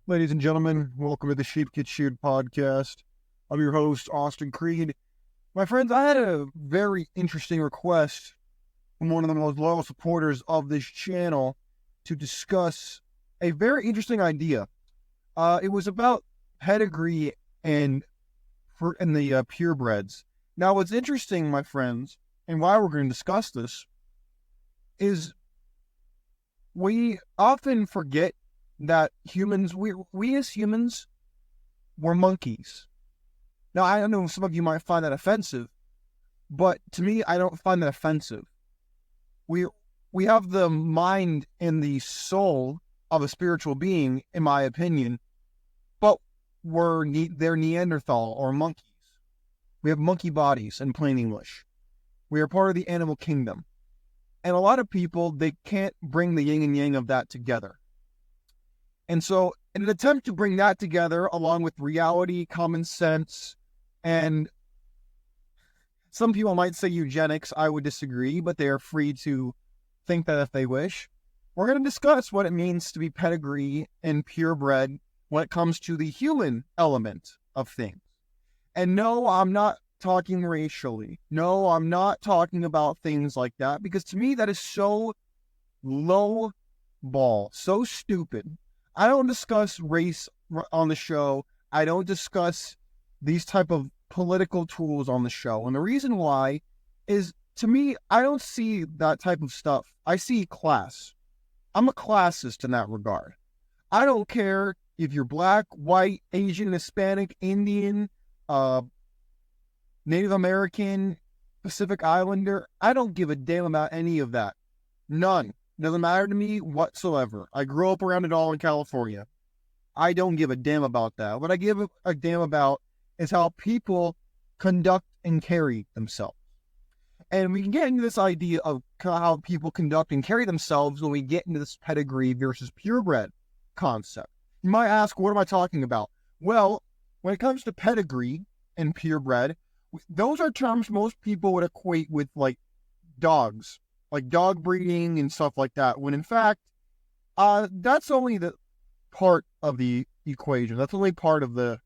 Ladies and gentlemen, welcome to the Sheep Get Sheared Podcast. I'm your host, Austin Creed. My friends, I had a very interesting request from one of the most loyal supporters of this channel to discuss a very interesting idea. It was about pedigree and the purebreds. Now, what's interesting, my friends, and why we're going to discuss this, is we often forget that humans, we as humans, we're monkeys. Now, I know some of you might find that offensive, but to me, I don't find that offensive. We have the mind and the soul of a spiritual being, in my opinion, but they're Neanderthal or monkeys. We have monkey bodies, in plain English. We are part of the animal kingdom. And a lot of people, they can't bring the yin and yang of that together. And so, in an attempt to bring that together, along with reality, common sense, and some people might say eugenics, I would disagree, but they are free to think that if they wish. We're going to discuss what it means to be pedigree and purebred when it comes to the human element of things. And no, I'm not talking racially. No, I'm not talking about things like that, because to me that is so low ball, so stupid. I don't discuss race on the show. I don't discuss these type of political tools on the show. And the reason why is, to me, I don't see that type of stuff. I see class. I'm a classist in that regard. I don't care if you're black, white, Asian, Hispanic, Indian, Native American, Pacific Islander. I don't give a damn about any of that. None. Doesn't matter to me whatsoever. I grew up around it all in California. I don't give a damn about that. What I give a damn about is how people conduct and carry themselves. And we can get into this idea of how people conduct and carry themselves when we get into this pedigree versus purebred concept. You might ask, what am I talking about? Well, when it comes to pedigree and purebred, those are terms most people would equate with like dogs, like dog breeding and stuff like that, when in fact, that's only the part of the equation. That's only part of the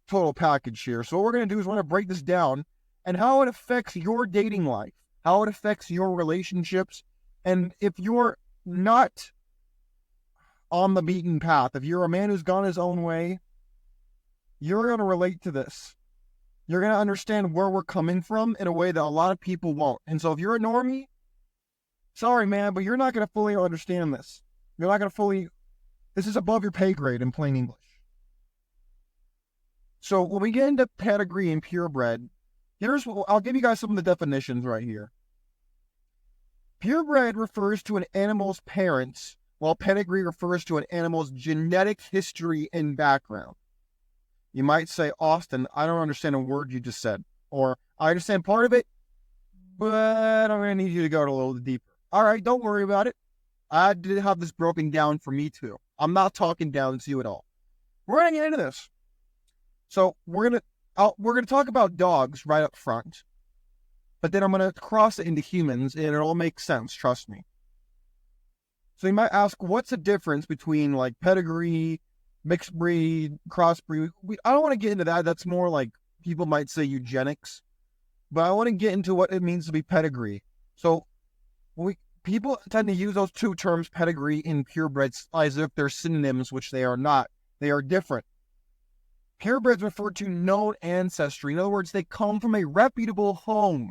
total package here. So what we're going to do is we're going to break this down and how it affects your dating life, how it affects your relationships, and if you're not on the beaten path, if you're a man who's gone his own way, you're going to relate to this. You're going to understand where we're coming from in a way that a lot of people won't. And so if you're a normie, sorry, man, but you're not going to fully understand this. You're not going to fully... This is above your pay grade in plain English. So when we get into pedigree and purebred, I'll give you guys some of the definitions right here. Purebred refers to an animal's parents, while pedigree refers to an animal's genetic history and background. You might say, Austin, I don't understand a word you just said. Or, I understand part of it, but I'm going to need you to go a little deeper. All right, don't worry about it. I did have this broken down for me too. I'm not talking down to you at all. We're going to get into this. So we're going to talk about dogs right up front, but then I'm going to cross it into humans, and it'll make sense, trust me. So you might ask, what's the difference between like pedigree, mixed breed, crossbreed? I don't want to get into that. That's more like people might say eugenics, but I want to get into what it means to be pedigree. So people tend to use those two terms, pedigree and purebred, as if they're synonyms, which they are not. They are different. Purebreds refer to known ancestry. In other words, they come from a reputable home.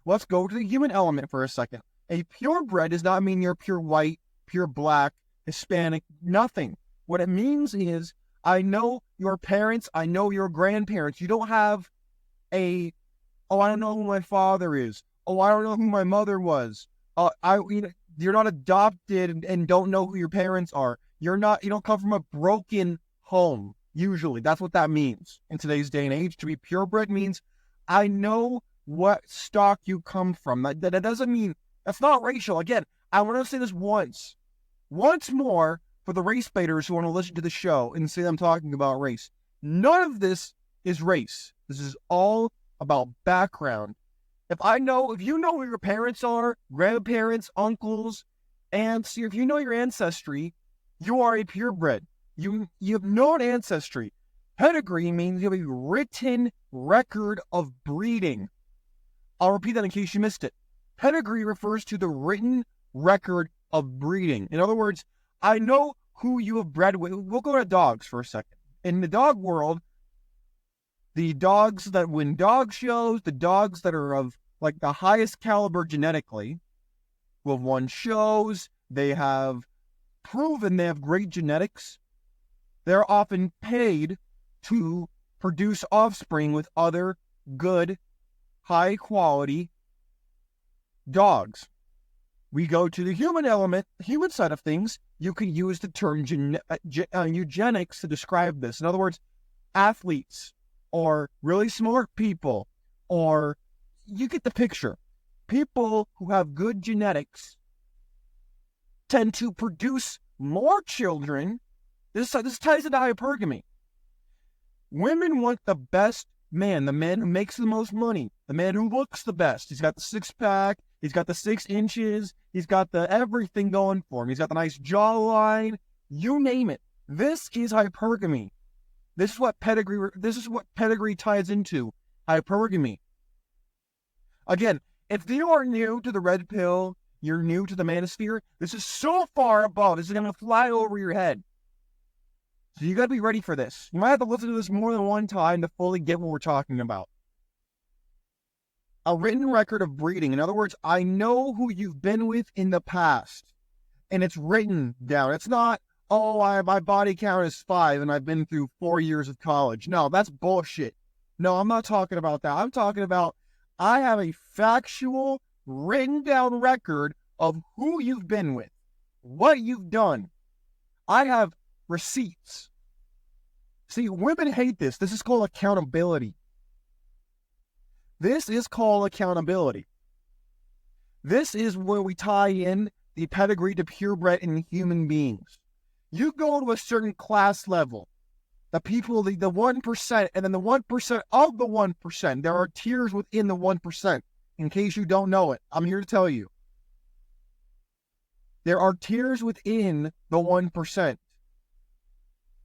Let's go to the human element for a second. A purebred does not mean you're pure white, pure black, Hispanic, nothing. What it means is, I know your parents, I know your grandparents. You don't have I don't know who my father is. Oh, I don't know who my mother was. You're not adopted and don't know who your parents are. You don't come from a broken home. Usually, that's what that means in today's day and age. To be purebred means I know what stock you come from. That doesn't mean, that's not racial. Again, I want to say this once more for the race baiters who want to listen to the show and say I'm talking about race. None of this is race. This is all about background. If you know who your parents are, grandparents, uncles, aunts, if you know your ancestry, you are a purebred. You have known ancestry. Pedigree means you have a written record of breeding. I'll repeat that in case you missed it. Pedigree refers to the written record of breeding. In other words, I know who you have bred with. We'll go to dogs for a second. In the dog world, the dogs that win dog shows, the dogs that are of like the highest caliber genetically, will have won shows. They have proven they have great genetics. They're often paid to produce offspring with other good, high quality dogs. We go to the human side of things. You can use the term eugenics to describe this. In other words, athletes or really smart people, or you get the picture. People who have good genetics tend to produce more children. This ties into hypergamy. Women want the best man, the man who makes the most money, the man who looks the best. He's got the six-pack, he's got the 6 inches, he's got the everything going for him. He's got the nice jawline, you name it. This is hypergamy. This is what pedigree ties into, hypergamy. Again, if you are new to the red pill, you're new to the manosphere, this is so far above, this is going to fly over your head. So you got to be ready for this. You might have to listen to this more than one time to fully get what we're talking about. A written record of breeding. In other words, I know who you've been with in the past. And it's written down. It's not, my body count is 5 and I've been through 4 years of college. No, that's bullshit. No, I'm not talking about that. I'm talking about I have a factual, written down record of who you've been with, what you've done. I have receipts. See, women hate this. This is called accountability. This is called accountability. This is where we tie in the pedigree to purebred in human beings. You go to a certain class level, the people, the 1%, and then the 1% of the 1%. There are tiers within the 1%. In case you don't know it, I'm here to tell you. There are tiers within the 1%.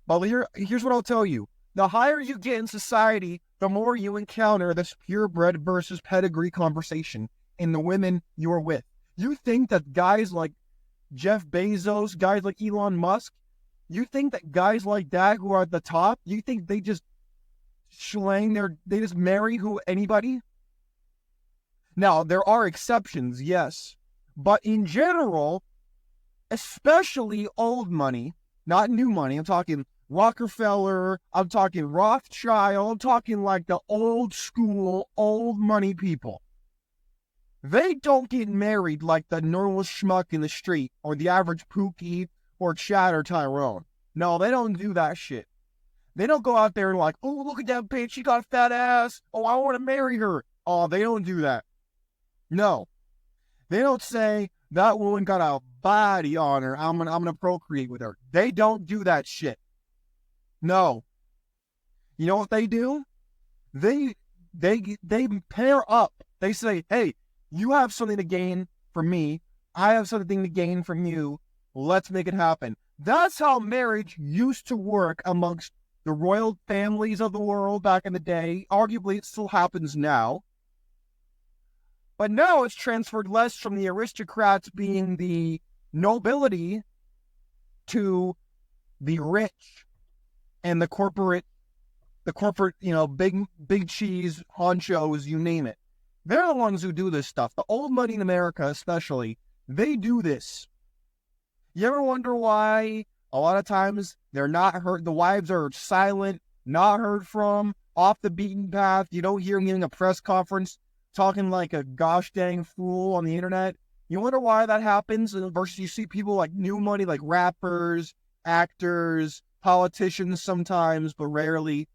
But here's what I'll tell you. The higher you get in society, the more you encounter this purebred versus pedigree conversation in the women you're with. You think that guys like Jeff Bezos, guys like Elon Musk, you think that guys like that who are at the top, you think they just they just marry anybody? Now, there are exceptions, yes. But in general, especially old money, not new money, I'm talking Rockefeller, I'm talking Rothschild, I'm talking like the old school, old money people. They don't get married like the normal schmuck in the street or the average Pookie or Chad or Tyrone. No, they don't do that shit. They don't go out there and like, oh, look at that bitch, she got a fat ass. Oh, I want to marry her. Oh, they don't do that. No. They don't say, that woman got a body on her, I'm gonna procreate with her. They don't do that shit. No. You know what they do? They pair up. They say, hey, you have something to gain from me. I have something to gain from you. Let's make it happen. That's how marriage used to work amongst the royal families of the world back in the day. Arguably, it still happens now. But now it's transferred less from the aristocrats being the nobility to the rich and the corporate, big cheese, honchos, you name it. They're the ones who do this stuff. The old money in America, especially, they do this. You ever wonder why a lot of times they're not heard, the wives are silent, not heard from, off the beaten path? You don't hear them giving a press conference talking like a gosh dang fool on the internet. You wonder why that happens versus you see people like new money, like rappers, actors, politicians sometimes, but rarely.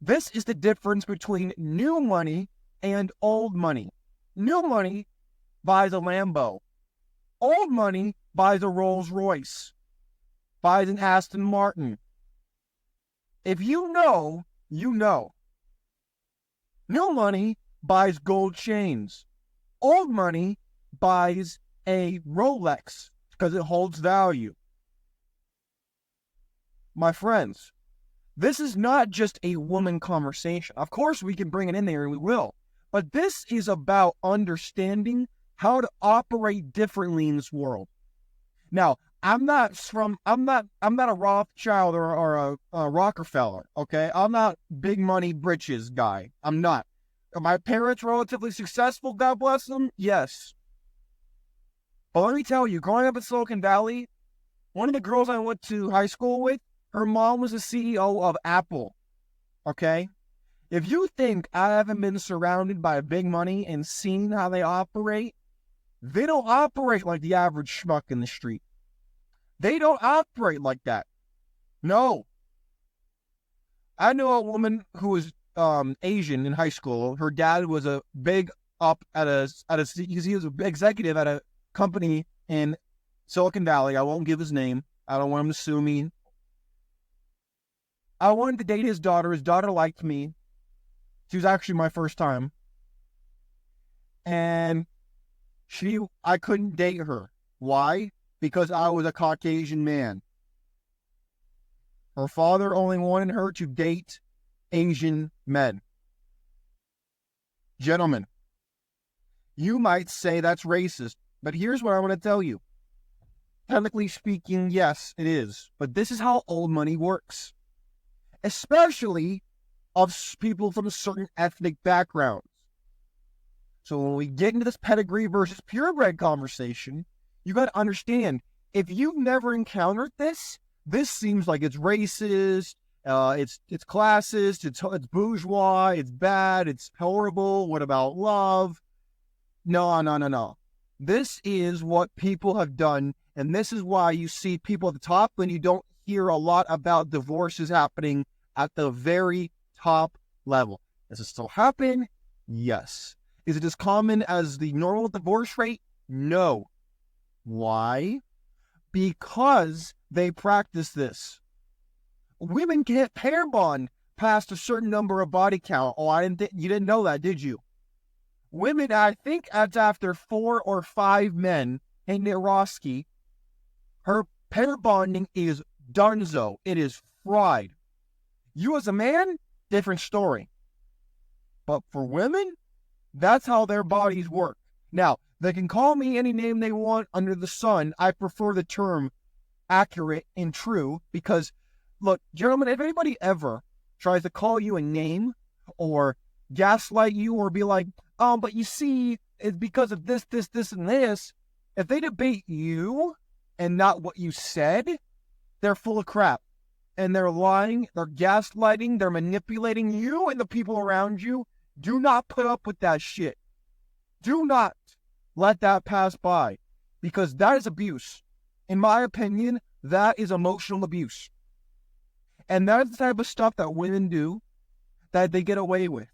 This is the difference between new money and old money. New money buys a Lambo. Old money buys a Rolls Royce, buys an Aston Martin. If you know, you know. New money buys gold chains. Old money buys a Rolex because it holds value. my friends, this is not just a woman conversation. Of course, we can bring it in there and we will. But this is about understanding how to operate differently in this world. Now, I'm not a Rothschild or a Rockefeller, okay? I'm not big money britches guy. I'm not. Are my parents relatively successful, God bless them? Yes. But let me tell you, growing up in Silicon Valley, one of the girls I went to high school with, her mom was the CEO of Apple, okay? If you think I haven't been surrounded by big money and seen how they operate, they don't operate like the average schmuck in the street. They don't operate like that. No. I know a woman who was Asian in high school. Her dad was a big up he was an executive at a company in Silicon Valley. I won't give his name. I don't want him to sue me. I wanted to date his daughter. His daughter liked me. She was actually my first time. And I couldn't date her. Why? Because I was a Caucasian man. Her father only wanted her to date Asian men. Gentlemen, you might say that's racist, but here's what I want to tell you. Technically speaking, yes, it is. But this is how old money works. Especially of people from certain ethnic backgrounds. So when we get into this pedigree versus purebred conversation, you got to understand, if you've never encountered this seems like it's racist, it's classist, it's bourgeois, it's bad, it's horrible, what about love? No. This is what people have done, and this is why you see people at the top and you don't hear a lot about divorces happening at the very top level. Does it still happen? Yes. Is it as common as the normal divorce rate? No. Why? Because they practice this. Women can't pair bond past a certain number of body count. Oh, you didn't know that, did you? Women, I think that's after 4 or 5 men in Neroski, her pair bonding is donezo. It is fried. You as a man, different story. But for women, that's how their bodies work. Now, they can call me any name they want under the sun. I prefer the term accurate and true because, look, gentlemen, if anybody ever tries to call you a name or gaslight you or be like, but you see, it's because of this, and this, if they debate you and not what you said, they're full of crap. And they're lying, they're gaslighting, they're manipulating you and the people around you. Do not put up with that shit. Do not let that pass by, because that is abuse. In my opinion, that is emotional abuse. And that's the type of stuff that women do that they get away with.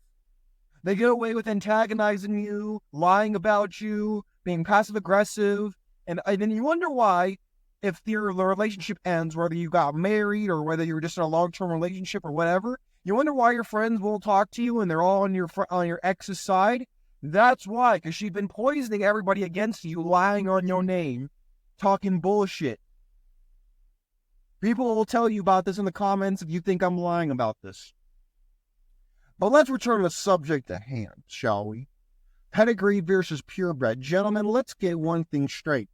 They get away with antagonizing you, lying about you, being passive-aggressive, and then you wonder why, if the relationship ends, whether you got married or whether you're just in a long-term relationship or whatever, you wonder why your friends won't talk to you and they're all on your ex's side. That's why, because she's been poisoning everybody against you, lying on your name, talking bullshit. People will tell you about this in the comments if you think I'm lying about this. But let's return to the subject at hand, shall we? Pedigree versus purebred. Gentlemen, let's get one thing straight.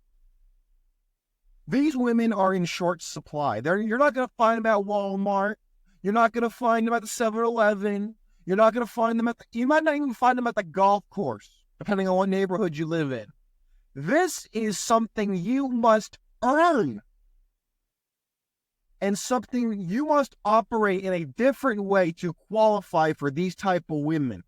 These women are in short supply. You're not going to find them at Walmart. You're not going to find them at the 7-Eleven. You're not going to find them you might not even find them at the golf course, depending on what neighborhood you live in. This is something you must earn. And something you must operate in a different way to qualify for these type of women.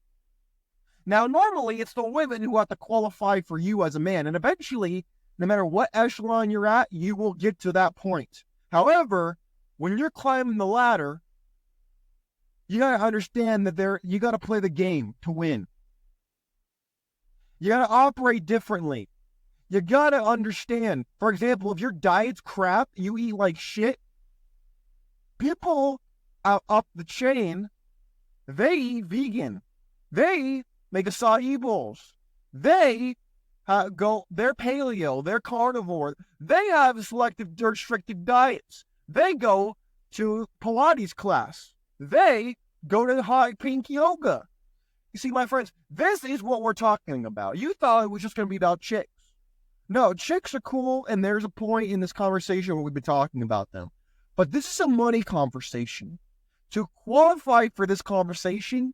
Now, normally, it's the women who have to qualify for you as a man. And eventually, no matter what echelon you're at, you will get to that point. However, when you're climbing the ladder, you got to understand that you got to play the game to win. You got to operate differently. You got to understand. For example, if your diet's crap, you eat like shit, people up the chain, they eat vegan. They make acai bowls. They're paleo, they're carnivore. They have selective, restrictive diets. They go to Pilates class. They go to high pink yoga. You see, my friends, this is what we're talking about. You thought it was just going to be about chicks. No, chicks are cool, and there's a point in this conversation where we've been talking about them. But this is a money conversation. To qualify for this conversation,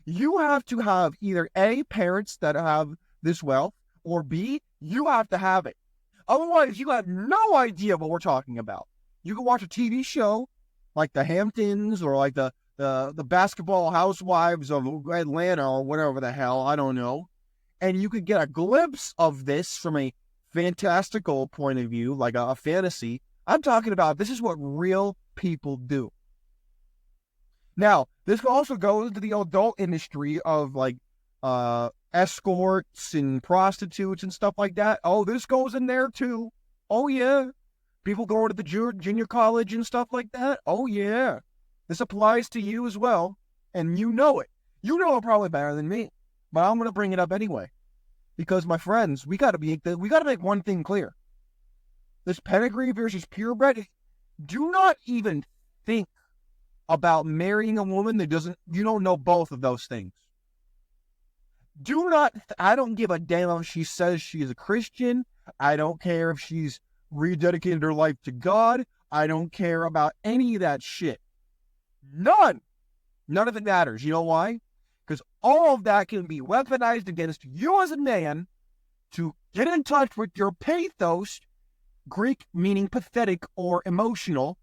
you have to have either A, parents that have this wealth, or B, you have to have it. Otherwise, you have no idea what we're talking about. You can watch a TV show like The Hamptons or like the Basketball Housewives of Atlanta or whatever the hell, I don't know. And you could get a glimpse of this from a fantastical point of view, like a fantasy. I'm talking about this is what real people do. Now, this also goes to the adult industry of like escorts and prostitutes and stuff like that. Oh, this goes in there too. Oh, yeah. People going to the junior college and stuff like that. Oh, yeah. This applies to you as well. And you know it. You know it probably better than me. But I'm going to bring it up anyway. Because, my friends, we got to make one thing clear. This pedigree versus purebred, do not even think about marrying a woman you don't know both of those things. I don't give a damn if she says she's a Christian. I don't care if she's rededicated her life to God. I don't care about any of that shit. None of it matters. You know why? Because all of that can be weaponized against you as a man to get in touch with your pathos, Greek meaning pathetic or emotional,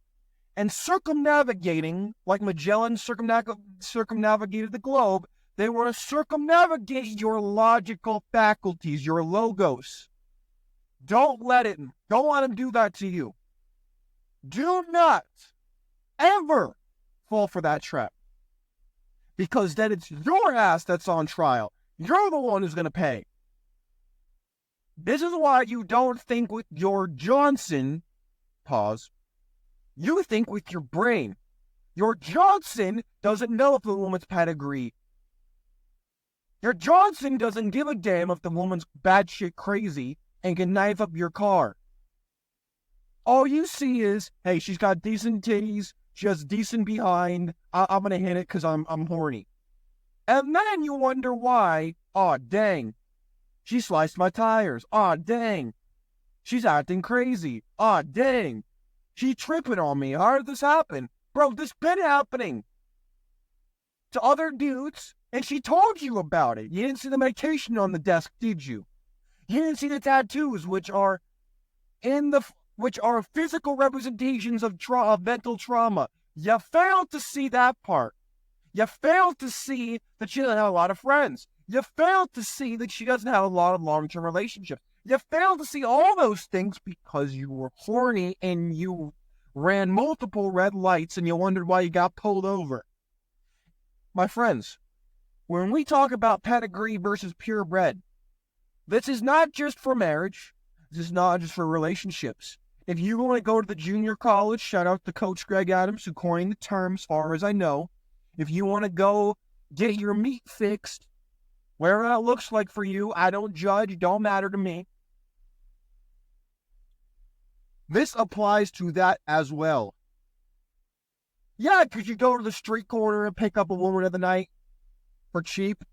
and circumnavigating, like Magellan circumnavigated the globe, they want to circumnavigate your logical faculties, your logos. Don't let them do that to you. Do not ever fall for that trap. Because then it's your ass that's on trial. You're the one who's going to pay. This is why you don't think with your Johnson, pause, you think with your brain. Your Johnson doesn't know if the woman's pedigree. Your Johnson doesn't give a damn if the woman's batshit crazy and can knife up your car. All you see is, hey, she's got decent titties, she has decent behind, I'm gonna hit it because I'm horny. And then you wonder why, aw dang, she sliced my tires, aw dang, she's acting crazy, aw dang, she tripping on me, how did this happen? Bro, this been happening to other dudes, and she told you about it. You didn't see the medication on the desk, did you? You didn't see the tattoos, which are physical representations of mental trauma. You failed to see that part. You failed to see that she doesn't have a lot of friends. You failed to see that she doesn't have a lot of long-term relationships. You failed to see all those things because you were horny and you ran multiple red lights and you wondered why you got pulled over. My friends, when we talk about pedigree versus purebred, this is not just for marriage. This is not just for relationships. If you want to go to the junior college, shout out to Coach Greg Adams, who coined the term as far as I know. If you want to go get your meat fixed, whatever that looks like for you, I don't judge, don't matter to me. This applies to that as well. Yeah, could you go to the street corner and pick up a woman of the night for cheap?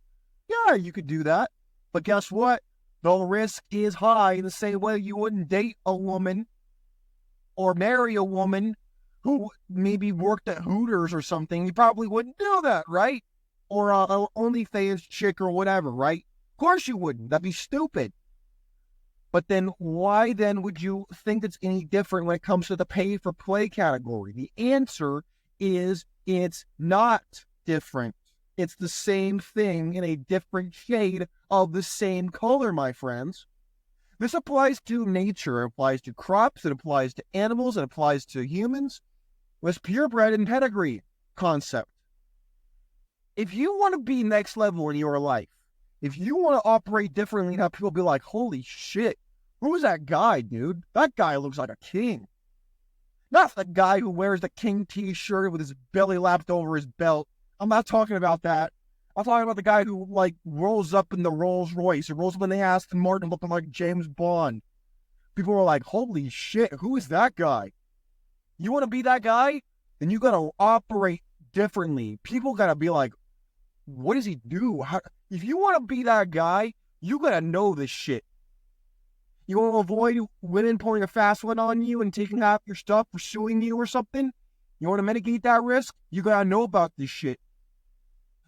Yeah, you could do that. But guess what? The risk is high in the same way you wouldn't date a woman or marry a woman who maybe worked at Hooters or something. You probably wouldn't do that, right? Or an OnlyFans chick or whatever, right? Of course you wouldn't. That'd be stupid. But then why then would you think it's any different when it comes to the pay-for-play category? The answer is it's not different. It's the same thing in a different shade of the same color, my friends. This applies to nature, it applies to crops, it applies to animals, it applies to humans. This purebred and pedigree concept. If you want to be next level in your life, if you want to operate differently and have people be like, holy shit, who's that guy, dude? That guy looks like a king. Not the guy who wears the king t-shirt with his belly lapped over his belt. I'm not talking about that. I'm talking about the guy who, like, rolls up in the Rolls Royce or rolls up in the Aston Martin looking like James Bond. People are like, holy shit, who is that guy? You want to be that guy? then you gotta operate differently. People gotta be like, what does he do? If you want to be that guy, you gotta know this shit. You want to avoid women pulling a fast one on you and taking half your stuff, pursuing you or something? You want to mitigate that risk? You gotta know about this shit.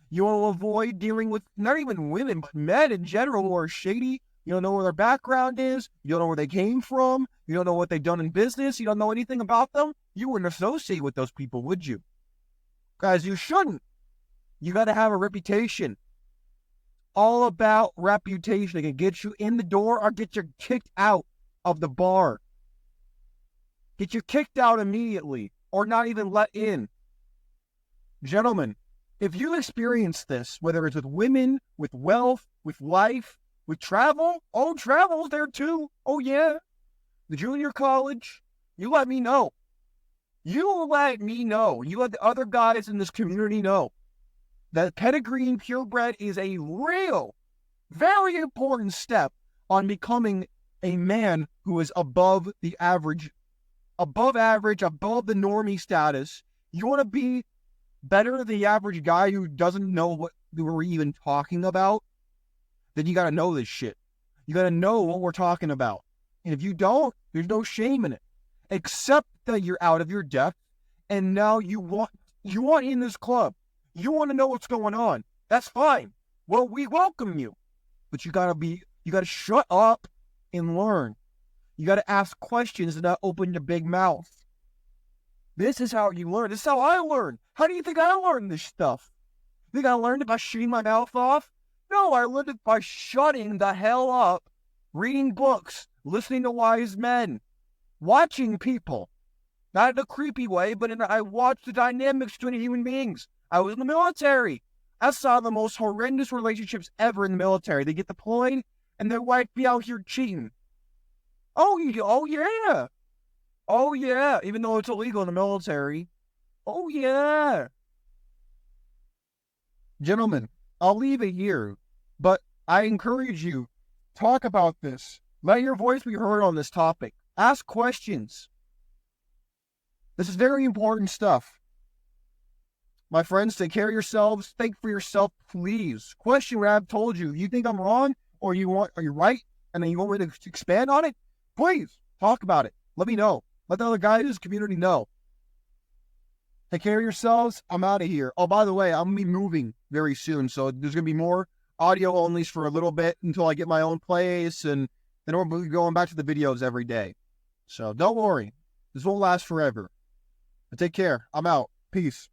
You want to avoid dealing with not even women, but men in general who are shady. You don't know where their background is. You don't know where they came from. You don't know what they've done in business. You don't know anything about them. You wouldn't associate with those people, would you? Guys, you shouldn't. You got to have a reputation. All about reputation. It can get you in the door or get you kicked out of the bar. Get you kicked out immediately or not even let in. Gentlemen, if you experience this, whether it's with women, with wealth, with life, with travel, travel's there too. Oh yeah. The junior college, you let me know. You let me know. You let the other guys in this community know that Pedigree and Purebred is a real, very important step on becoming a man who is above the average, above the normie status. You want to be better than the average guy who doesn't know what we're even talking about? Then you got to know this shit. You got to know what we're talking about. And if you don't, there's no shame in it. Accept that you're out of your depth and now you want in this club. You want to know what's going on. That's fine. Well, we welcome you. But you got to shut up and learn. You got to ask questions and not open your big mouth. This is how you learn. This is how I learn. How do you think I learned this stuff? You think I learned it by shutting my mouth off? No, I learned it by shutting the hell up, reading books, listening to wise men, watching people. Not in a creepy way, but I watched the dynamics between human beings. I was in the military. I saw the most horrendous relationships ever in the military. They get deployed, and their wife be out here cheating. Oh yeah. Oh yeah, even though it's illegal in the military. Oh yeah. Gentlemen, I'll leave it here, but I encourage you, talk about this. Let your voice be heard on this topic. Ask questions. This is very important stuff. My friends, take care of yourselves. Think for yourself, please. Question what I've told you. You think I'm wrong, or are you right, and then you want me to expand on it? Please, talk about it. Let me know. Let the other guys in this community know. Take care of yourselves. I'm out of here. Oh, by the way, I'm going to be moving very soon, so there's going to be more audio onlys for a little bit until I get my own place, and then we'll be going back to the videos every day. So don't worry. This won't last forever. But take care. I'm out. Peace.